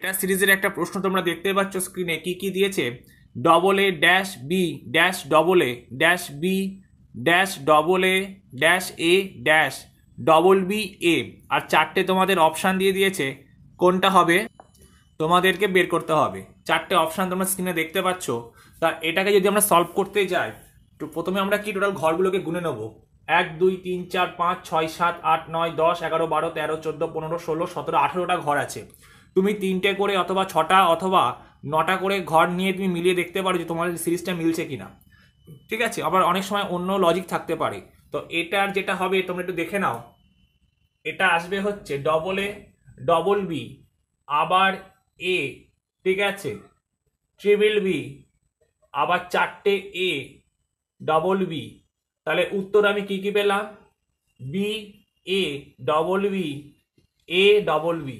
এটা সিরিজের একটা প্রশ্ন তোমরা দেখতে পাচ্ছ স্ক্রিনে কি কি দিয়েছে। Double A dash B dash double A dash B dash double A dash A dash double B A, আর চারটে তোমাদের অপশান দিয়ে দিয়েছে। কোনটা হবে তোমাদেরকে বের করতে হবে। চারটে অপশান তোমরা স্ক্রিনে দেখতে পাচ্ছ। তা এটাকে যদি আমরা সলভ করতে যাই, তো প্রথমে আমরা কি টোটাল ঘরগুলোকে গুনে নেব। 1 2 3 4 5 6 7 8 9 10 11 12 13 14 15 16 17 18টা ঘর আছে। তুমি 3টে করে অথবা 6টা অথবা 9টা করে ঘর নিয়ে তুমি মিলিয়ে দেখতে পারো যে তোমার সিরিজটা মিলছে কিনা। ঠিক আছে, আবার অনেক সময় অন্য লজিক থাকতে পারে। তো এটার যেটা হবে তোমরা একটু দেখে নাও। এটা আসবে হচ্ছে ডবল এ ডবল বি আবার এ, ঠিক আছে, ট্রিপল বি আবার চারটে এ ডবল বি। তাহলে উত্তর আমি কি কি পেলাম? B A double B A double B.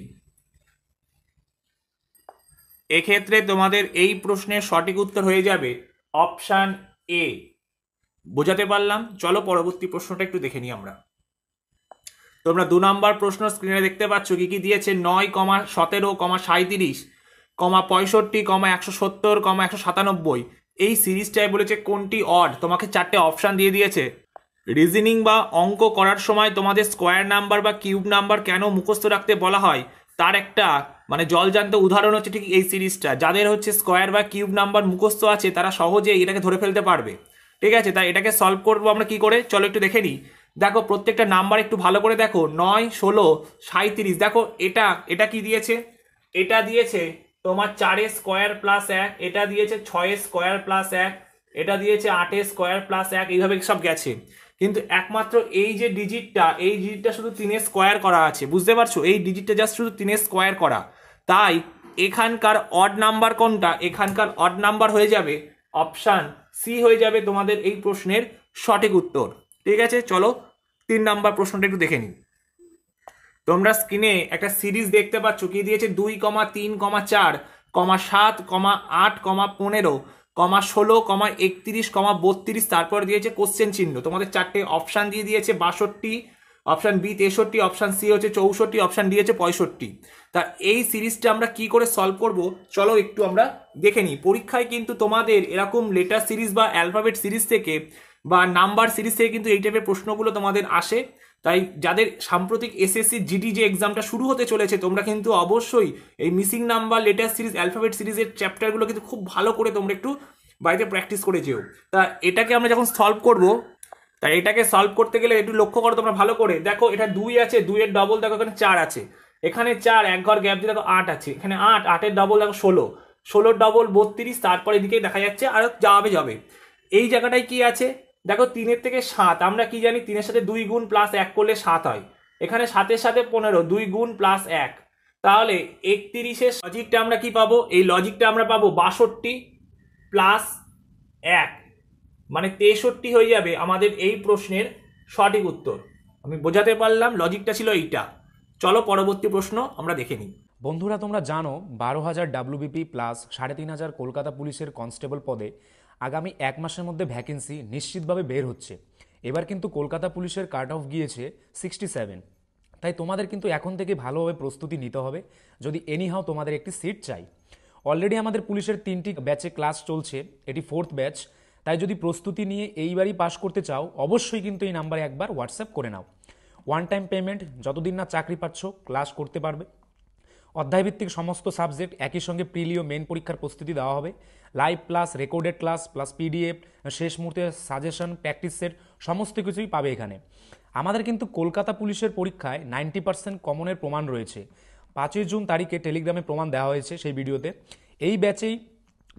এক্ষেত্রে তোমাদের এই প্রশ্নের সঠিক উত্তর হয়ে যাবে অপশান এ। বোঝাতে পারলাম? চলো পরবর্তী প্রশ্নটা একটু দেখে নিই আমরা। তোমরা 2 নম্বর প্রশ্ন স্ক্রিনে দেখতে পাচ্ছ কি কি দিয়েছে। 9, 17, 37, 65, 170, 197। এই সিরিজটায় বলেছে কোনটি অড। তোমাকে চারটে অপশান দিয়ে দিয়েছে। রিজনিং বা অঙ্ক করার সময় তোমাদের স্কোয়ার নাম্বার বা কিউব নাম্বার কেন মুখস্থ রাখতে বলা হয় তার একটা মানে জলজান্ত উদাহরণ হচ্ছে ঠিক এই সিরিজটা। যাদের হচ্ছে স্কোয়ার বা কিউব নাম্বার মুখস্থ আছে তারা সহজেই এটাকে ধরে ফেলতে পারবে। ঠিক আছে, তাই এটাকে সলভ করবো আমরা কি করে, চলো একটু দেখে নিই। দেখো প্রত্যেকটা নাম্বার একটু ভালো করে দেখো। 9, 16, 37। দেখো এটা এটা কি দিয়েছে? এটা দিয়েছে তোমার 4 স্কোয়ার প্লাস 1, এটা দিয়েছে 6 স্কোয়ার প্লাস 1, এটা দিয়েছে 8 স্কোয়ার প্লাস 1, এইভাবে সব গেছে। কিন্তু একমাত্র এই যে ডিজিটটা শুধু 3 স্কোয়ার করা আছে, বুঝতে পারছো? এই ডিজিটটা জাস্ট শুধু 3 স্কোয়ার করা। তাই এখানকার অড নাম্বার কোনটা? এখানকার অড নাম্বার হয়ে যাবে অপশান সি, হয়ে যাবে তোমাদের এই প্রশ্নের সঠিক উত্তর। ঠিক আছে, চলো 3 নাম্বার প্রশ্নটা একটু দেখে নিই। তোমরা স্ক্রিনে একটা সিরিজ দেখতে পাচ্ছ কি দিয়েছে। 2, 3, 4, 7, 8, 15, 16, 31, 32। তারপর দিয়েছে কোশ্চেন চিহ্ন। তোমাদের চারটে অপশান দিয়ে দিয়েছে 62, অপশান বি 63, অপশান সি হচ্ছে 64, অপশান ডি হচ্ছে 65। তা এই সিরিজটা আমরা কি করে সলভ করব চলো একটু আমরা দেখে নিই। পরীক্ষায় কিন্তু তোমাদের এরকম লেটার সিরিজ বা অ্যালফাবেট সিরিজ থেকে বা নাম্বার সিরিজ থেকে কিন্তু এই টাইপের প্রশ্নগুলো তোমাদের আসে। তাই যাদের সাম্প্রতিক এসএসসি জিডি যে এক্সামটা শুরু হতে চলেছে, তোমরা কিন্তু অবশ্যই এই missing number, letter series, alphabet সিরিজের চ্যাপ্টারগুলো কিন্তু খুব ভালো করে তোমরা একটু বাড়িতে প্র্যাকটিস করে যেও। তা এটাকে আমরা যখন সলভ করব, তাই এটাকে সলভ করতে গেলে একটু লক্ষ্য করো তোমরা ভালো করে। দেখো এটা 2 আছে, 2 এর ডবল দেখো এখানে 4 আছে, এখানে 4 এক ঘর গ্যাপ দিয়ে দেখো 8 আছে, এখানে 8, 8 এর ডবল দেখো 16, 16 ডবল 32। তারপর এদিকে দেখা যাচ্ছে আর যাবে এই জায়গাটায় কি আছে দেখো 3 থেকে 7। আমরা কি জানি 3 এর সাথে 2 গুণ প্লাস 1 করলে 7 হয়। এখানে 7 এর সাথে 15, 2 গুণ প্লাস 1। তাহলে 31 এর লজিকটা আমরা কি পাবো? এই লজিকটা আমরা পাবো 62 প্লাস 1 মানে 63 হয়ে যাবে আমাদের এই প্রশ্নের সঠিক উত্তর। আমি বোঝাতে পারলাম? লজিকটা ছিল এইটা। চলো পরবর্তী প্রশ্ন আমরা দেখে নিই। বন্ধুরা তোমরা জানো 12,000 ডাব্লিউবিপি প্লাস 3,500 কলকাতা পুলিশের কনস্টেবল পদে আগামী 1 মাসের মধ্যে ভ্যাকেন্সি নিশ্চিতভাবে বের হচ্ছে। এবার কিন্তু কলকাতা পুলিশের কাট অফ গিয়েছে 67। তাই তোমাদের কিন্তু এখন থেকে ভালোভাবে প্রস্তুতি নিতে হবে যদি এনিহাও তোমাদের একটি সিট চাই। অলরেডি আমাদের পুলিশের 3টি ব্যাচে ক্লাস চলছে, এটি 4th ব্যাচ। তাই যদি প্রস্তুতি নিয়ে এইবারই পাশ করতে চাও অবশ্যই কিন্তু এই নাম্বারে একবার হোয়াটসঅ্যাপ করে নাও। ওয়ান টাইম পেমেন্ট, যতদিন না চাকরি পাচ্ছ ক্লাস করতে পারবে। অধ্যায়ভিত্তিক সমস্ত সাবজেক্ট, একই সঙ্গে প্রিলি ও মেন পরীক্ষার প্রস্তুতি দেওয়া হবে। Live class, recorded class plus PDF, শেষ মুহূর্তে সাজেশন, প্র্যাকটিস সেট সমস্ত কিছুই পাবে এখানে। আমাদের কিন্তু কলকাতা পুলিশের পরীক্ষায় 90% কমনের প্রমাণ রয়েছে। 5ই জুন তারিখে টেলিগ্রামে প্রমাণ দেওয়া হয়েছে সেই ভিডিওতে। এই ব্যাচেই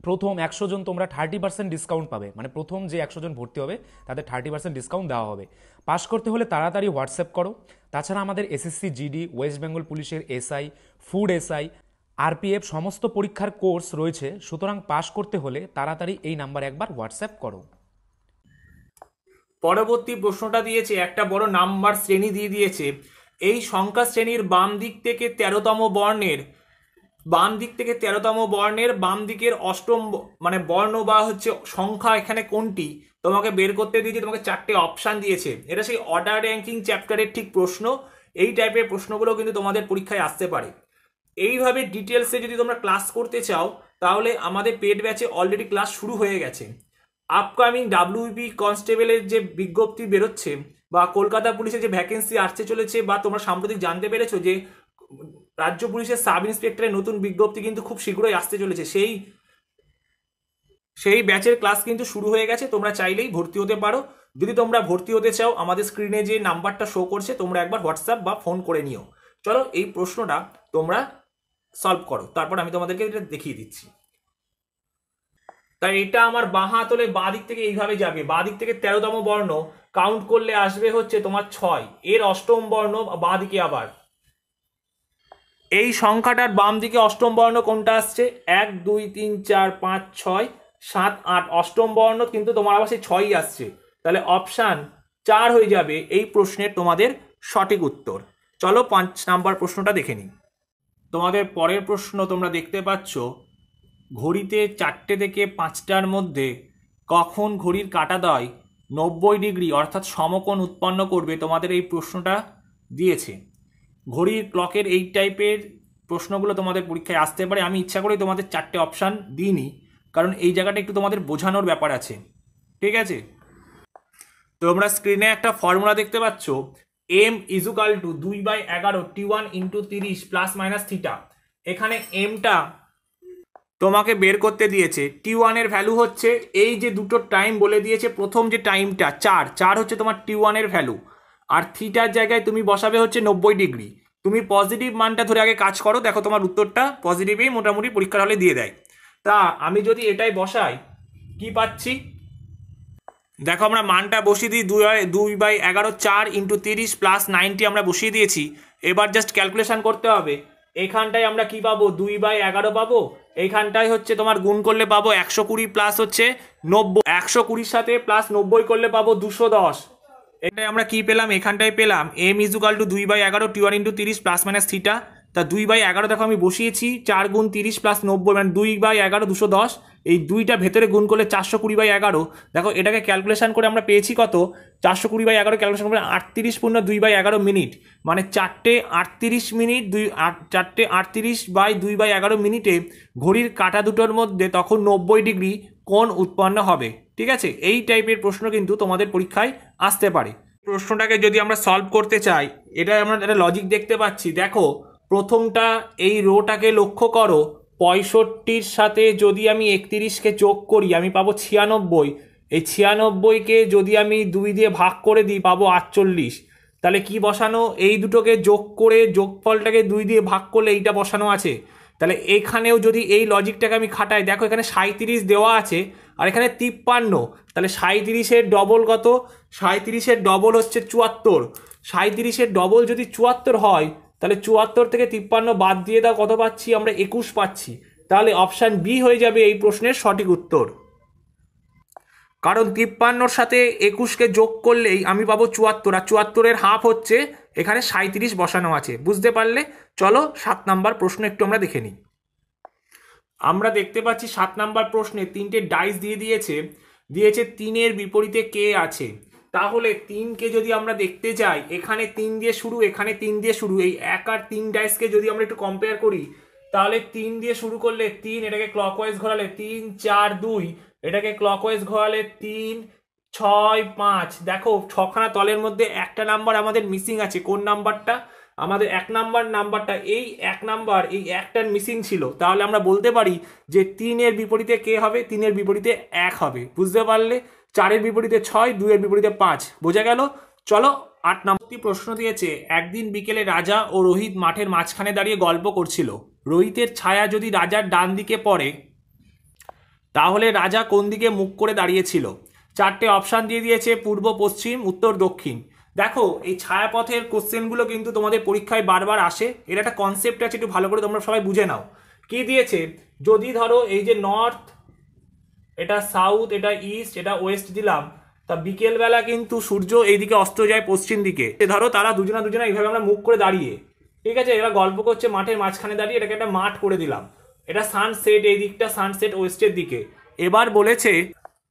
প্রথম 100 জন তোমরা 30% ডিসকাউন্ট পাবে, মানে প্রথম যে 100 জন ভর্তি হবে তাদের 30% ডিসকাউন্ট দেওয়া হবে। পাস করতে হলে তাড়াতাড়ি হোয়াটসঅ্যাপ করো। তাছাড়া আমাদের এসএসসি জিডি, ওয়েস্ট বেঙ্গল পুলিশের এসআই, ফুড এসআই, আরপিএফ সমস্ত পরীক্ষার কোর্স রয়েছে। সুতরাং পাস করতে হলে তাড়াতাড়ি এই নাম্বারে একবার হোয়াটসঅ্যাপ করো। পরবর্তী প্রশ্নটা দিয়েছে একটা বড় নাম্বার শ্রেণী দিয়ে দিয়েছে। এই সংখ্যা শ্রেণীর বাম দিক থেকে 13তম বর্ণের বাম দিকের অষ্টম মানে বর্ণ বা হচ্ছে সংখ্যা এখানে কোনটি তোমাকে বের করতে দিয়েছে। তোমাকে 4টে অপশান দিয়েছে। এটা সেই অর্ডার র্যাঙ্কিং চ্যাপ্টারের ঠিক প্রশ্ন। এই টাইপের প্রশ্নগুলো কিন্তু তোমাদের পরীক্ষায় আসতে পারে। এইভাবে ডিটেলসে যদি তোমরা ক্লাস করতে চাও তাহলে আমাদের পেড ব্যাচে অলরেডি ক্লাস শুরু হয়ে গেছে। আপকামিং ডাব্লিউবি কনস্টেবলের যে বিজ্ঞপ্তি বেরোচ্ছে বা কলকাতা পুলিশের যে ভ্যাকেন্সি আসতে চলেছে, বা তোমরা সাম্প্রতিক জানতে পেরেছো যে রাজ্য পুলিশের সাব ইন্সপেক্টরের নতুন বিজ্ঞপ্তি কিন্তু খুব শীঘ্রই আসতে চলেছে, সেই ব্যাচের ক্লাস কিন্তু শুরু হয়ে গেছে। তোমরা চাইলেই ভর্তি হতে পারো। যদি তোমরা ভর্তি হতে চাও আমাদের স্ক্রিনে যে নাম্বারটা শো করছে তোমরা একবার হোয়াটসঅ্যাপ বা ফোন করে নিও। চলো এই প্রশ্নটা তোমরা সলভ করো, তারপর আমি তোমাদেরকে এটা দেখিয়ে দিচ্ছি। তাই এটা আমার বাঁ হাত হলে বাঁ দিক থেকে এইভাবে যাবে, বাঁ দিক থেকে 13তম বর্ণ কাউন্ট করলে আসবে হচ্ছে তোমার 6, এর অষ্টম বর্ণ বাঁ দিকে। আবার এই সংখ্যাটার বাম দিকে অষ্টম বর্ণ কোনটা আসছে? 1 2 3 4 5 6 7 8, অষ্টম বর্ণ কিন্তু তোমার আবার সেই 6ই আসছে, তাহলে অপশান 4 হয়ে যাবে এই প্রশ্নের তোমাদের সঠিক উত্তর। চলো 5 নাম্বার প্রশ্নটা দেখে নিই। তোমাদের পরের প্রশ্ন তোমরা দেখতে পাচ্ছ, ঘড়িতে 4টে থেকে 5টার মধ্যে কখন ঘড়ির কাঁটা দ্বয় 90 ডিগ্রি অর্থাৎ সমকোণ উৎপন্ন করবে? তোমাদের এই প্রশ্নটা দিয়েছে। ঘড়ির ক্লকের এই টাইপের প্রশ্নগুলো তোমাদের পরীক্ষায় আসতে পারে। আমি ইচ্ছা করে তোমাদের 4টে অপশান দিইনি, কারণ এই জায়গাটা একটু তোমাদের বোঝানোর ব্যাপার আছে, ঠিক আছে? তোমরা স্ক্রিনে একটা ফর্মুলা দেখতে পাচ্ছ, m equal to 2/11 t1 into 30 plus minus theta. এখানে এমটা তোমাকে বের করতে দিয়েছে, t1 এর ভ্যালু হচ্ছে এই যে দুটো টাইম বলে দিয়েছে, প্রথম যে টাইমটা 4 হচ্ছে তোমার t1 এর ভ্যালু, আর থিটার জায়গায় তুমি বসাবে হচ্ছে 90 ডিগ্রি। তুমি পজিটিভ মানটা ধরে আগে কাজ করো, দেখো তোমার উত্তরটা পজিটিভেই মোটামুটি পরীক্ষার হলে দিয়ে দেয়। তা আমি যদি এটাই বসাই কি পাচ্ছি দেখো, আমরা মানটা বসিয়ে দিই 2/11 4 ইন্টু 30 প্লাস 90 আমরা বসিয়ে দিয়েছি। এবার জাস্ট ক্যালকুলেশন করতে হবে। এখানটায় আমরা কি পাবো? 2/11 পাবো। এইখানটায় হচ্ছে তোমার গুণ করলে পাবো 120 প্লাস হচ্ছে 90, 120 সাথে প্লাস 90 করলে পাবো 210। এটাই আমরা কি পেলাম? এখানটায় পেলাম m equal to 2/11 t1 into 30 plus minus theta. তা 2/11 দেখো আমি বসিয়েছি, 4 গুণ 30 প্লাস 90 মানে 2/11 210। এই দুইটা ভেতরে গুণ করলে 420/11। দেখো এটাকে ক্যালকুলেশন করে আমরা পেয়েছি কত? 420/11 ক্যালকুলেশন করে 38 পূর্ণ 2/11 মিনিট, মানে 4:38 মিনিট, 4:38/2/11 মিনিটে ঘড়ির কাঁটা দুটোর মধ্যে তখন 90 ডিগ্রি কোণ উৎপন্ন হবে। ঠিক আছে, এই টাইপের প্রশ্ন কিন্তু তোমাদের পরীক্ষায় আসতে পারে। প্রশ্নটাকে যদি আমরা সলভ করতে চাই, এটা আমরা একটা লজিক দেখতে পাচ্ছি। দেখো প্রথমটা এই রোটাকে লক্ষ্য করো, 65-র সাথে যদি আমি 31কে যোগ করি আমি পাবো 96। এই 96কে যদি আমি 2 দিয়ে ভাগ করে দিই পাবো 48। তাহলে কি বসানো? এই দুটোকে যোগ করে যোগফলটাকে 2 দিয়ে ভাগ করলে এইটা বসানো আছে। তাহলে এখানেও যদি এই লজিকটাকে আমি খাটাই, দেখো এখানে 37 দেওয়া আছে আর এখানে 53। তাহলে 37-এর ডবল কত? 37-এর ডবল হচ্ছে 74। 37-এর ডবল যদি 74 হয় তাহলে 74 থেকে 53 বাদ দিয়ে দাও, কত পাচ্ছি আমরা? 21 পাচ্ছি। তাহলে অপশান বি হয়ে যাবে এই প্রশ্নের সঠিক উত্তর, কারণ 53-র সাথে 21কে যোগ করলেই আমি পাবো 74, আর 74-এর হাফ হচ্ছে এখানে 37 বসানো আছে। বুঝতে পারলে? চলো 7 নাম্বার প্রশ্ন একটু আমরা দেখে নিই। আমরা দেখতে পাচ্ছি 7 নাম্বার প্রশ্নে 3টে ডাইস দিয়ে দিয়েছে 3-এর বিপরীতে কে আছে। তাহলে 3কে যদি আমরা দেখতে যাই, এখানে 3 দিয়ে শুরু, এখানে 3 দিয়ে শুরু, এই 1 আর 3 ডাইসকে যদি আমরা একটু কম্পেয়ার করি তাহলে 3 দিয়ে শুরু করলে 3, এটাকে ক্লকওয়াইজ ঘোরালে 3 4 2, এটাকে ক্লকওয়াইজ ঘোরালে 3 6 5। দেখো 6খানা তলের মধ্যে একটা নাম্বার আমাদের মিসিং আছে। কোন নাম্বারটা? আমাদের 1 নাম্বারটা, এই 1 নাম্বার এই একটার মিসিং ছিল। তাহলে আমরা বলতে পারি যে 3-এর বিপরীতে কে হবে? 3-এর বিপরীতে 1 হবে। বুঝতে পারলে? 4-এর বিপরীতে 6, 2-এর বিপরীতে 5। বোঝা গেল? চলো 8 নম্বরটি প্রশ্ন দিয়েছে, একদিন বিকেলে রাজা ও রোহিত মাঠের মাঝখানে দাঁড়িয়ে গল্প করছিল। রোহিতের ছায়া যদি রাজার ডান দিকে পড়ে তাহলে রাজা কোন দিকে মুখ করে দাঁড়িয়েছিল? 4টে অপশান দিয়ে দিয়েছে, পূর্ব, পশ্চিম, উত্তর, দক্ষিণ। দেখো এই ছায়াপথের কোশ্চেনগুলো কিন্তু তোমাদের পরীক্ষায় বারবার আসে। এর একটা কনসেপ্ট আছে, একটু ভালো করে তোমরা সবাই বুঝে নাও। কি দিয়েছে? যদি ধরো এই যে নর্থ, এটা সাউথ, এটা ইস্ট, এটা ওয়েস্ট দিলাম, তা বিকেলবেলা কিন্তু সূর্য এইদিকে অস্ত যায় পশ্চিম দিকে। ধরো তারা দুজনা এইভাবে আমরা মুখ করে দাঁড়িয়ে, ঠিক আছে, এরা গল্প করছে মাঠের মাঝখানে দাঁড়িয়ে, এটাকে একটা মাঠ করে দিলাম। এটা সানসেট, এই দিকটা সানসেট ওয়েস্টের দিকে। এবার বলেছে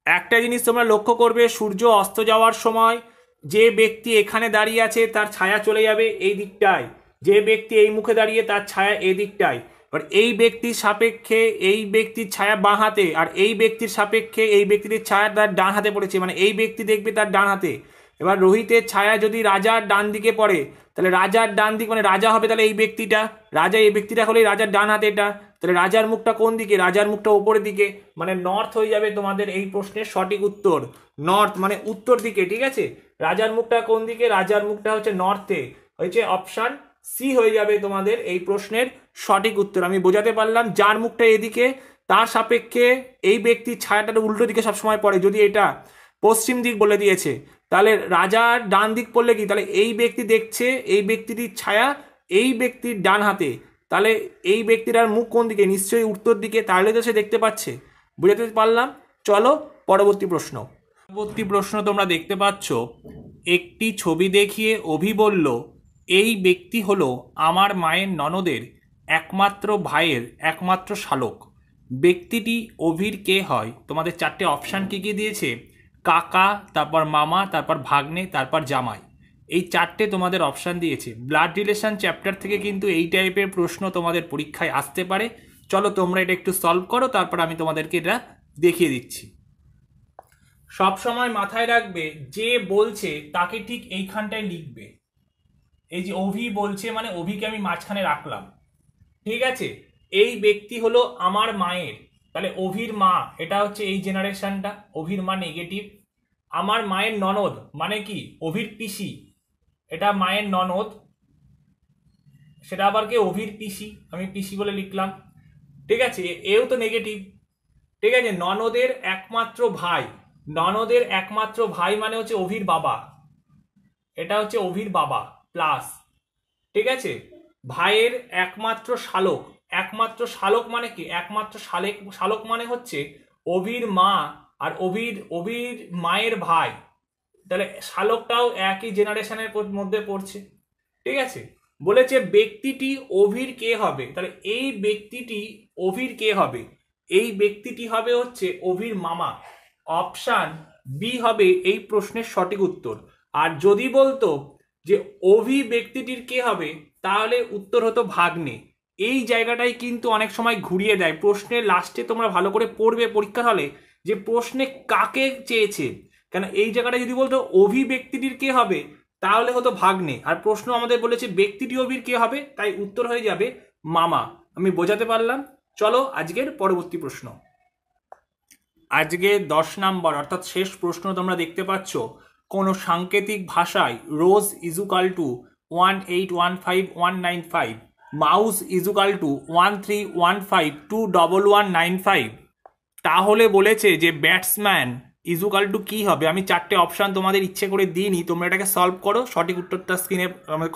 একটা জিনিস তোমরা লক্ষ্য করবে, সূর্য অস্ত যাওয়ার সময় যে ব্যক্তি এখানে দাঁড়িয়ে আছে তার ছায়া চলে যাবে এই দিকটায়, যে ব্যক্তি এই মুখে দাঁড়িয়ে তার ছায়া এই দিকটায়, এবার এই ব্যক্তির সাপেক্ষে এই ব্যক্তির ছায়া বাঁ হাতে, আর এই ব্যক্তির সাপেক্ষে এই ব্যক্তির ছায়া তার ডান হাতে পড়েছে, মানে এই ব্যক্তি দেখবে তার ডান হাতে। এবার রোহিতের ছায়া যদি রাজার ডান দিকে পড়ে, তাহলে রাজার ডান দিক মানে রাজা হবে, তাহলে এই ব্যক্তিটা রাজা, এই ব্যক্তিটা হলে রাজার ডান হাতে এটা, তাহলে রাজার মুখটা কোন দিকে, রাজার মুখটা ওপরের দিকে, মানে নর্থ হয়ে যাবে তোমাদের এই প্রশ্নের সঠিক উত্তর। নর্থ মানে উত্তর দিকে, ঠিক আছে। রাজার মুখটা কোন দিকে, রাজার মুখটা হচ্ছে নর্থে, হয়েছে অপশান সি হয়ে যাবে তোমাদের এই প্রশ্নের সঠিক উত্তর। আমি বোঝাতে পারলাম, যার মুখটা এদিকে তার সাপেক্ষে এই ব্যক্তির ছায়াটা উল্টো দিকে সবসময় পড়ে। যদি এটা পশ্চিম দিক বলে দিয়েছে, তাহলে রাজার ডান দিক পড়লে কি, তাহলে এই ব্যক্তি দেখছে এই ব্যক্তিটির ছায়া এই ব্যক্তির ডান হাতে, তাহলে এই ব্যক্তিটার মুখ কোন দিকে, নিশ্চয়ই উত্তর দিকে, তাহলে তো সে দেখতে পাচ্ছে। বুঝাতে পারলাম। চলো পরবর্তী প্রশ্ন। পরবর্তী প্রশ্ন তোমরা দেখতে পাচ্ছ, একটি ছবি দেখিয়ে অভি বলল, এই ব্যক্তি হলো আমার মায়ের ননদের একমাত্র ভাইয়ের একমাত্র শালক। ব্যক্তিটি অভির কে হয়? তোমাদের চারটে অপশান কি কি দিয়েছে, কাকা, তারপর মামা, তারপর ভাগ্নে, তারপর জামাই। এই চারটে তোমাদের অপশান দিয়েছে। ব্লাড রিলেশন চ্যাপ্টার থেকে কিন্তু এই টাইপের প্রশ্ন তোমাদের পরীক্ষায় আসতে পারে। চলো তোমরা এটা একটু সলভ করো, তারপর আমি তোমাদেরকে এটা দেখিয়ে দিচ্ছি। সব সময় মাথায় রাখবে, যে বলছে তাকে ঠিক এইখানটায় লিখবে। এই যে অভি বলছে মানে অভিকে আমি মাঝখানে রাখলাম, ঠিক আছে। এই ব্যক্তি হলো আমার মায়ের, তাহলে অভির মা, এটা হচ্ছে এই জেনারেশনটা, অভির মা নেগেটিভ। আমার মায়ের ননদ মানে কি, অভির পিসি, এটা মায়ের ননদ, সেটা আবার কে, অভির পিসি, আমি পিসি বলে লিখলাম, ঠিক আছে। এও তো নেগেটিভ, ঠিক আছে। ননদের একমাত্র ভাই, ননদের একমাত্র ভাই মানে হচ্ছে অভির বাবা, এটা হচ্ছে অভির বাবা প্লাস, ঠিক আছে। ভাইয়ের একমাত্র শালক, একমাত্র শালক মানে কি, একমাত্র শালক মানে হচ্ছে অভির মা আর অভির মায়ের ভাই, তাহলে শালকটাও একই জেনারেশনের মধ্যে পড়ছে, ঠিক আছে। বলেছে ব্যক্তিটি অভির কে হবে, তাহলে এই ব্যক্তিটি অভির কে হবে, এই ব্যক্তিটি হবে হচ্ছে অভির মামা। অপশান বি হবে এই প্রশ্নের সঠিক উত্তর। আর যদি বলতো যে অভি ব্যক্তিটির কে হবে, তাহলে উত্তর হতো ভাগ্নে। এই জায়গাটাই কিন্তু অনেক সময় ঘুরিয়ে দেয়। প্রশ্নের লাস্টে তোমরা ভালো করে পড়বে পরীক্ষার হলে, যে প্রশ্নে কাকে চেয়েছে, কেন এই জায়গাটা যদি বলতো অভি ব্যক্তিটির কে হবে, তাহলে হতো ভাগ্নে। আর প্রশ্ন আমাদের বলেছে ব্যক্তিটি অভির কে হবে, তাই উত্তর হয়ে যাবে মামা। আমি বোঝাতে পারলাম। চলো আজকের পরবর্তী প্রশ্ন। আজকে 10 নম্বর অর্থাৎ শেষ প্রশ্ন তোমরা দেখতে পাচ্ছ, কোন সাংকেতিক ভাষায় rose is equal to 1815195, mouse is equal to 1315211195, তাহলে বলেছে যে ব্যাটসম্যান ইজুকাল টু কি হবে? আমি চারটে অপশান তোমাদের ইচ্ছে করে দিইনি, তোমরা এটাকে সলভ করো, সঠিক উত্তরটা স্ক্রিনে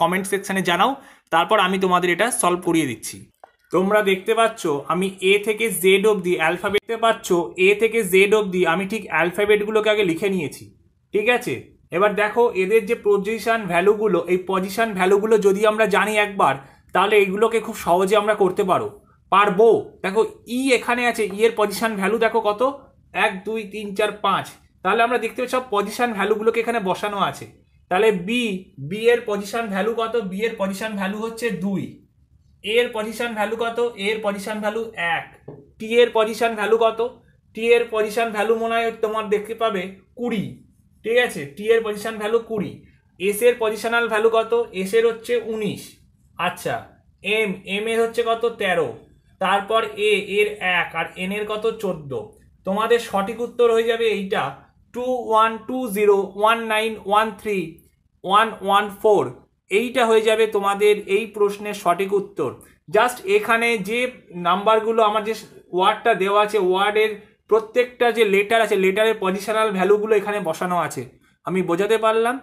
কমেন্ট সেকশনে জানাও, তারপর আমি তোমাদের এটা সলভ করিয়ে দিচ্ছি। তোমরা দেখতে পাচ্ছ আমি এ থেকে জেড অবধি অ্যালফাবেট, দেখতে পাচ্ছ এ থেকে জেড অবধি আমি ঠিক অ্যালফাবেটগুলোকে আগে লিখে নিয়েছি, ঠিক আছে। এবার দেখো এদের যে পজিশন ভ্যালুগুলো, এই পজিশন ভ্যালুগুলো যদি আমরা জানি একবার, তাহলে এইগুলোকে খুব সহজে আমরা করতে পারবো। দেখো ই এখানে আছে, ই এর পজিশন ভ্যালু দেখো কত, 1 2 3 4 5, তাহলে আমরা দেখতে পাচ্ছি সব পজিশন ভ্যালুগুলোকে এখানে বসানো আছে। তাহলে বি এর পজিশন ভ্যালু কত, বি এর পজিশন ভ্যালু হচ্ছে 2, এর পজিশন ভ্যালু কত, এর পজিশন ভ্যালু 1, টি এর পজিশন ভ্যালু কত, টি এর পজিশন ভ্যালু মনে হয় তোমার দেখতে পাবে 20, ঠিক আছে, টি এর পজিশন ভ্যালু 20, এস এর পজিশনাল ভ্যালু কত, এস এর হচ্ছে 19, আচ্ছা, এম এর হচ্ছে কত 13, তারপর এর 1 আর এন এর কত 14। তোমাদের সঠিক উত্তর হয়ে যাবে এইটা 212019131114, এইটা হয়ে যাবে তোমাদের এই প্রশ্নের সঠিক উত্তর। জাস্ট এখানে যে নাম্বারগুলো আমার যে ওয়ার্ডটা দেওয়া আছে, ওয়ার্ডের প্রত্যেকটা যে লেটার আছে, লেটারের পজিশনাল ভ্যালুগুলো এখানে বসানো আছে। আমি বোঝাতে পারলাম,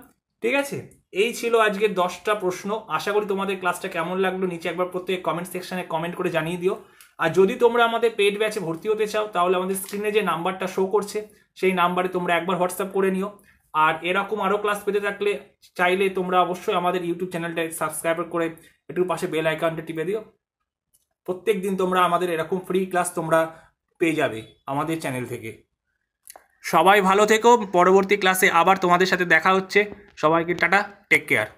ঠিক আছে। এই ছিল আজকের 10টা প্রশ্ন। আশা করি তোমাদের ক্লাসটা কেমন লাগলো নিচে একবার প্রত্যেক কমেন্ট সেকশনে কমেন্ট করে জানিয়ে দিও। আর যদি তোমরা আমাদের পেড ব্যাচে ভর্তি হতে চাও, তাহলে আমাদের স্ক্রিনে যে নাম্বারটা শো করছে সেই নাম্বারে তোমরা একবার হোয়াটসঅ্যাপ করে নিও। আর এরকম আরও ক্লাস পেতে থাকলে চাইলে তোমরা অবশ্যই আমাদের ইউটিউব চ্যানেলটা সাবস্ক্রাইব করে একটু পাশে বেল আইকনটা টিপে দিও। প্রত্যেক দিন তোমরা আমাদের এরকম ফ্রি ক্লাস তোমরা পেয়ে যাবে আমাদের চ্যানেল থেকে। সবাই ভালো থেকো, পরবর্তী ক্লাসে আবার তোমাদের সাথে দেখা হচ্ছে। সবাইকে টাটা, টেক কেয়ার।